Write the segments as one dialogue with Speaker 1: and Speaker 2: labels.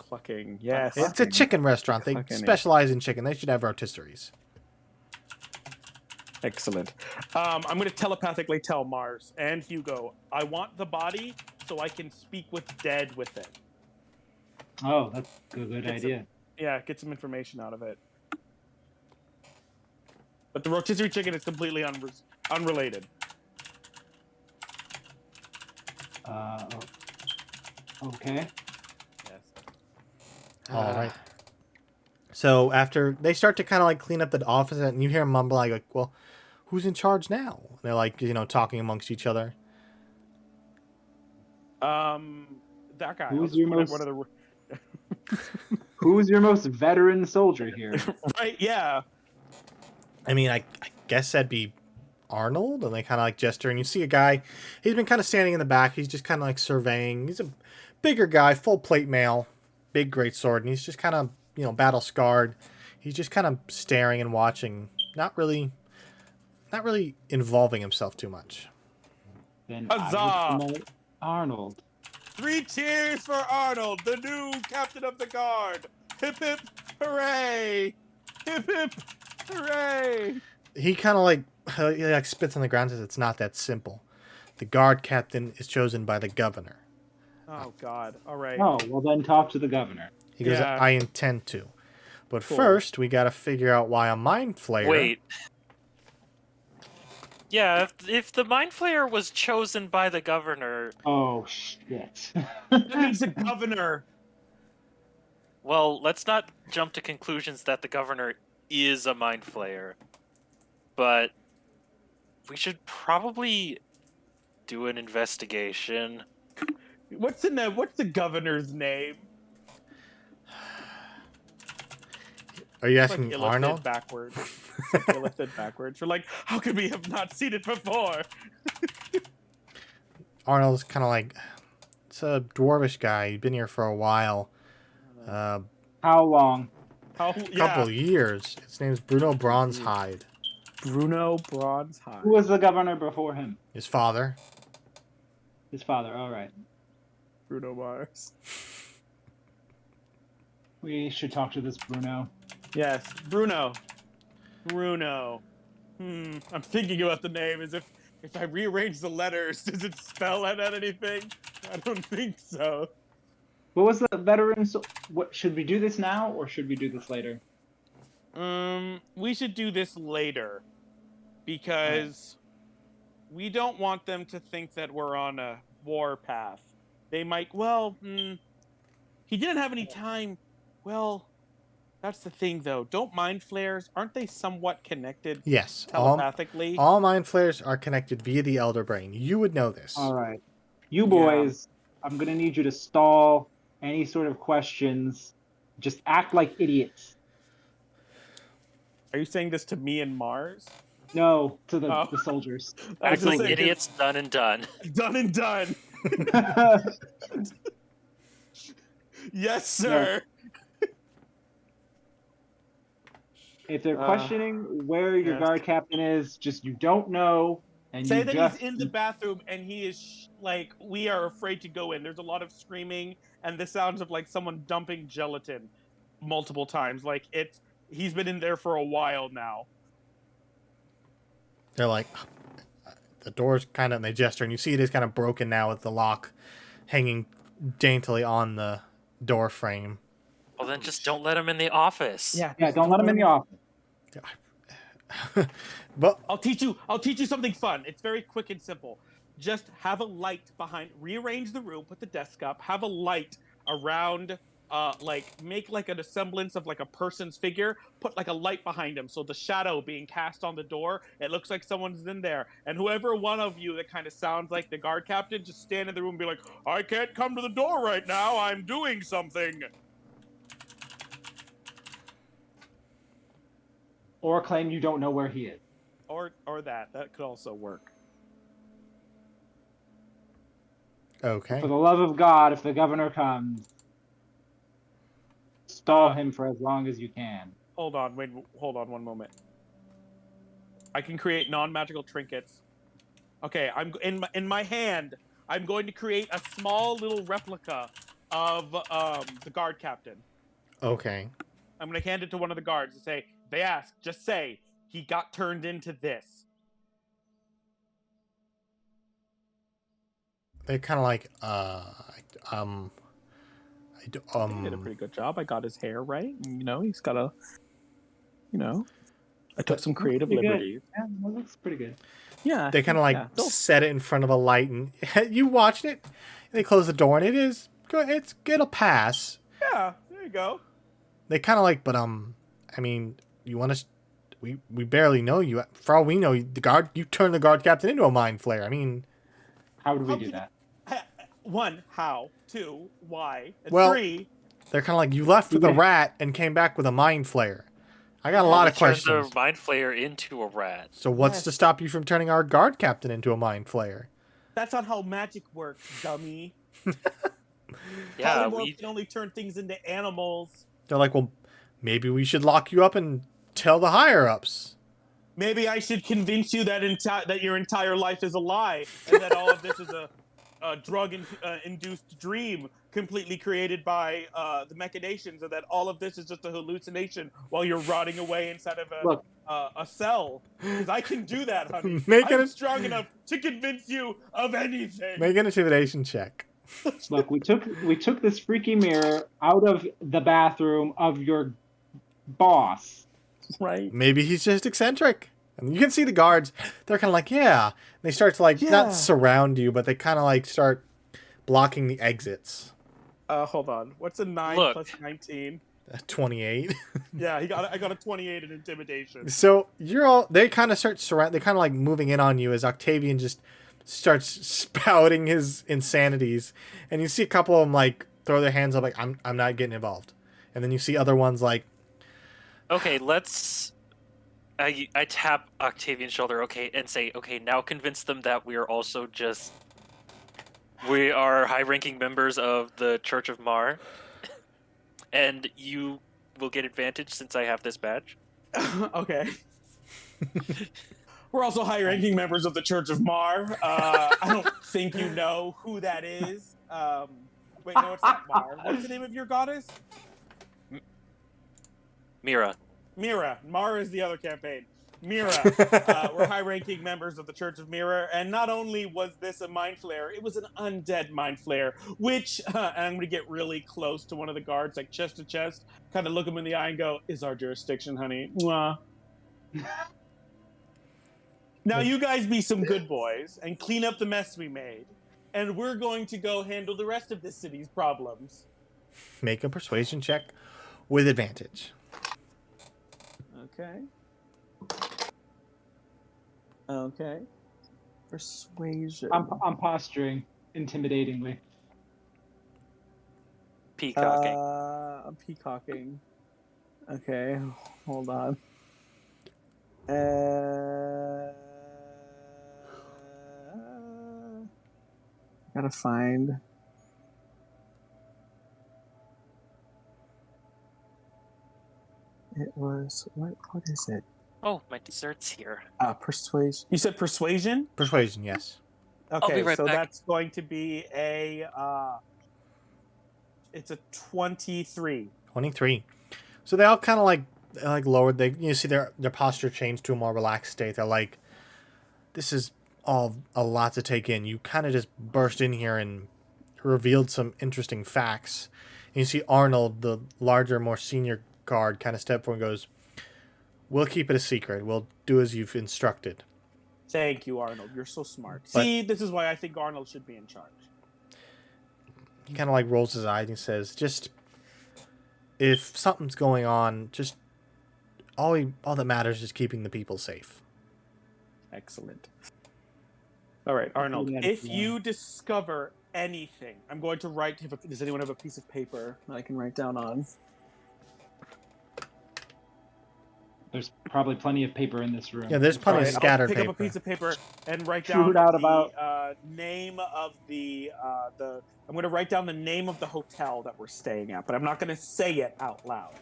Speaker 1: Clucking. Yes.
Speaker 2: It's a chicken restaurant. They specialize in chicken. They should have rotisseries.
Speaker 1: Excellent. I'm going to telepathically tell Mars and Hugo, I want the body so I can speak with dead with it.
Speaker 3: Oh, that's a good idea.
Speaker 1: Get some information out of it. But the rotisserie chicken is completely unrelated.
Speaker 3: Okay.
Speaker 1: Yes.
Speaker 2: All right. So after they start to kind of like clean up the office, and you hear them mumble like, well, who's in charge now? And they're like, talking amongst each other.
Speaker 1: That guy.
Speaker 3: Who's your most veteran soldier here?
Speaker 1: Right, yeah.
Speaker 2: I mean, I guess that'd be Arnold. And they kind of like gesture, and you see a guy. He's been kind of standing in the back. He's just kind of like surveying. He's a bigger guy, full plate mail, big great sword, and he's just kind of battle scarred. He's just kind of staring and watching, not really involving himself too much.
Speaker 3: Then
Speaker 1: Huzzah!
Speaker 3: Arnold.
Speaker 1: 3 cheers for Arnold, the new captain of the guard. Hip hip hooray! Hip hip hooray!
Speaker 2: He kind of like spits on the ground and says, "It's not that simple. The guard captain is chosen by the governor."
Speaker 1: Oh God! All right.
Speaker 3: Oh, well then talk to the governor.
Speaker 2: He goes,
Speaker 1: Yeah.
Speaker 2: "I intend to, but
Speaker 1: Cool.
Speaker 2: first we got to figure out why a mind flayer."
Speaker 4: Wait. Yeah, if the mind flayer was chosen by the governor,
Speaker 3: Oh shit.
Speaker 1: That means the governor.
Speaker 4: well, let's not jump to conclusions that the governor is a mind flayer. But we should probably do an investigation.
Speaker 1: What's the governor's name?
Speaker 2: Are you
Speaker 1: It's
Speaker 2: asking
Speaker 1: like
Speaker 2: Arnold?
Speaker 1: backwards. It's like illithid backwards. We're like, how could we have not seen it before?
Speaker 2: Arnold's kind of like, it's a dwarvish guy. He's been here for a while.
Speaker 3: How long?
Speaker 2: Couple years. His name's Bruno Bronzehide.
Speaker 1: Bruno Bronzehide.
Speaker 3: Who was the governor before him?
Speaker 2: His father.
Speaker 3: His father. All right.
Speaker 1: Bruno Mars.
Speaker 3: We should talk to this Bruno.
Speaker 1: Yes, Bruno. Bruno. I'm thinking about the name as if I rearrange the letters, does it spell out anything? I don't think so.
Speaker 3: What was the veteran? What should we do this now or should we do this later?
Speaker 1: We should do this later because we don't want them to think that we're on a war path. They might. Well, he didn't have any time. Well, that's the thing, though. Don't mind flares, aren't they somewhat connected?
Speaker 2: Yes.
Speaker 1: Telepathically.
Speaker 2: All mind flares are connected via the Elder Brain. You would know this.
Speaker 3: All right. You boys, I'm going to need you to stall any sort of questions. Just act like idiots.
Speaker 1: Are you saying this to me and Mars?
Speaker 3: No, to the soldiers.
Speaker 4: Act like idiots, done and done.
Speaker 1: Done and done. Yes, sir.
Speaker 3: If they're questioning where your guard captain is, just you don't know, and
Speaker 1: say
Speaker 3: you
Speaker 1: that
Speaker 3: just...
Speaker 1: he's in the bathroom and he is like, we are afraid to go in. There's a lot of screaming and the sounds of like someone dumping gelatin multiple times. Like he's been in there for a while now.
Speaker 2: They're like, the door's kind of, and they gesture, and you see it is kind of broken now with the lock hanging daintily on the door frame.
Speaker 4: Well, then just don't let him in the office.
Speaker 3: Yeah, don't let him in the office.
Speaker 2: But
Speaker 1: I'll teach you something fun. It's very quick and simple. Just have a light behind, rearrange the room, put the desk up, have a light around, make like a semblance of like a person's figure, put like a light behind him, so the shadow being cast on the door, it looks like someone's in there. And whoever one of you that kind of sounds like the guard captain, just stand in the room and be like, I can't come to the door right now, I'm doing something.
Speaker 3: Or claim you don't know where he is.
Speaker 1: Or that could also work.
Speaker 2: okay.
Speaker 3: For the love of God, if the governor comes, stall him for as long as you can.
Speaker 1: Hold on one moment. I can create non-magical trinkets. Okay, I'm in my hand. I'm going to create a small little replica of the guard captain.
Speaker 2: Okay.
Speaker 1: I'm gonna hand it to one of the guards and say, they ask, just say he got turned into this.
Speaker 2: They're kind of like,
Speaker 1: I did a pretty good job. I got his hair right. You know, he's got a, you know, I took some creative
Speaker 3: Pretty good.
Speaker 1: liberties.
Speaker 3: Yeah, that looks pretty good.
Speaker 1: Yeah.
Speaker 2: they kind of like
Speaker 1: yeah.
Speaker 2: set it in front of a light, and you watched it. And they close the door, and it'll pass.
Speaker 1: Yeah, there you go.
Speaker 2: They kind of like, but I mean, you want to? We barely know you. For all we know, you turned the guard captain into a mind flayer. I mean,
Speaker 3: How did we
Speaker 1: How
Speaker 3: do
Speaker 1: can-
Speaker 3: that?
Speaker 1: One, how? Two, why? And
Speaker 2: Well-
Speaker 1: three,
Speaker 2: they're kind of like, you left with a rat and came back with a mind flayer. I got a lot of
Speaker 4: Turn
Speaker 2: questions.
Speaker 4: the mind flayer into a rat.
Speaker 2: So what's
Speaker 1: Yes.
Speaker 2: to stop you from turning our guard captain into a mind flayer?
Speaker 1: that's not how magic works, dummy.
Speaker 4: Yeah,
Speaker 1: Polymorph can only turn things into animals.
Speaker 2: They're like, well, maybe we should lock you up and tell the higher ups.
Speaker 1: Maybe I should convince you that that your entire life is a lie, and that all of this is a drug-induced dream completely created by the machinations, and that all of this is just a hallucination while you're rotting away inside of
Speaker 3: Look.
Speaker 1: a cell. Because I can do that, honey.
Speaker 2: Make
Speaker 1: I'm
Speaker 2: it-
Speaker 1: strong enough to convince you of anything.
Speaker 2: Make an intimidation check.
Speaker 3: Look, we took this freaky mirror out of the bathroom of your boss.
Speaker 1: Right.
Speaker 2: Maybe he's just eccentric. And you can see the guards. They're kind of like, yeah. And they start to like
Speaker 1: Yeah.
Speaker 2: not surround you, but they kind of like start blocking the exits.
Speaker 1: Hold on. What's a 9
Speaker 4: Look.
Speaker 1: plus 19?
Speaker 2: 28.
Speaker 1: Yeah, I got a 28 in intimidation.
Speaker 2: So they kind of start they kind of like moving in on you as Octavian just starts spouting his insanities, and you see a couple of them like throw their hands up like, I'm not getting involved, and then you see other ones like,
Speaker 4: Okay, let's. I tap Octavian's shoulder, okay, and say, okay, now convince them that we are also just. We are high-ranking members of the Church of Mar, and you will get advantage since I have this badge.
Speaker 1: Okay. We're also high-ranking members of the Church of Mar. I don't think you know who that is. Wait, no, it's not Mar. What's the name of your goddess?
Speaker 4: Mira.
Speaker 1: Mira. Mar is the other campaign. Mira. We're high-ranking members of the Church of Mira, and not only was this a mind flayer, it was an undead mind flayer, which, and I'm going to get really close to one of the guards, like chest to chest, kind of look him in the eye and go, is our jurisdiction, honey. Mwah. Now you guys be some good boys and clean up the mess we made, and we're going to go handle the rest of this city's problems.
Speaker 2: make a persuasion check with advantage.
Speaker 1: Okay. Okay. Persuasion.
Speaker 3: I'm posturing intimidatingly.
Speaker 4: Peacocking.
Speaker 1: I'm peacocking. Okay, hold on. Gotta find. It was what is it?
Speaker 4: Oh, my dessert's here.
Speaker 1: Persuasion. You said persuasion?
Speaker 2: Persuasion, yes.
Speaker 1: Okay,
Speaker 4: be right
Speaker 1: so
Speaker 4: back.
Speaker 1: that's going to be a it's a 23.
Speaker 2: 23. So they all kind of like lowered. You see their posture change to a more relaxed state. They're like, this is all a lot to take in. You kind of just burst in here and revealed some interesting facts. And you see Arnold, the larger, more senior guard, kind of step forward and goes, we'll keep it a secret. We'll do as you've instructed.
Speaker 1: Thank you, Arnold. You're so smart.
Speaker 2: But-
Speaker 1: See, this is why I think Arnold should be in charge.
Speaker 2: He kind of like rolls his eyes and says, just, if something's going on, just all that matters is keeping the people safe.
Speaker 1: Excellent. All right, Arnold.
Speaker 3: Yeah,
Speaker 1: If
Speaker 3: yeah.
Speaker 1: you discover anything, I'm going to write. Does anyone have a piece of paper that I can write down on?
Speaker 3: There's probably plenty of paper in this room.
Speaker 2: Yeah, there's plenty
Speaker 1: All
Speaker 2: of
Speaker 1: right,
Speaker 2: scattered
Speaker 1: I'll pick
Speaker 2: paper.
Speaker 1: up a piece of paper and write
Speaker 3: Shoot
Speaker 1: down
Speaker 3: out
Speaker 1: the
Speaker 3: about-
Speaker 1: name of the. I'm going to write down the name of the hotel that we're staying at, but I'm not going to say it out loud.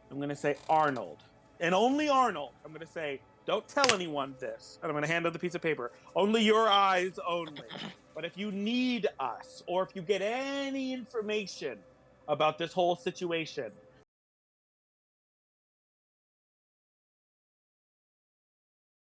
Speaker 1: I'm going to say Arnold, and only Arnold. I'm going to say, don't tell anyone this, and I'm going to hand out the piece of paper. Only your eyes only. But if you need us, or if you get any information about this whole situation,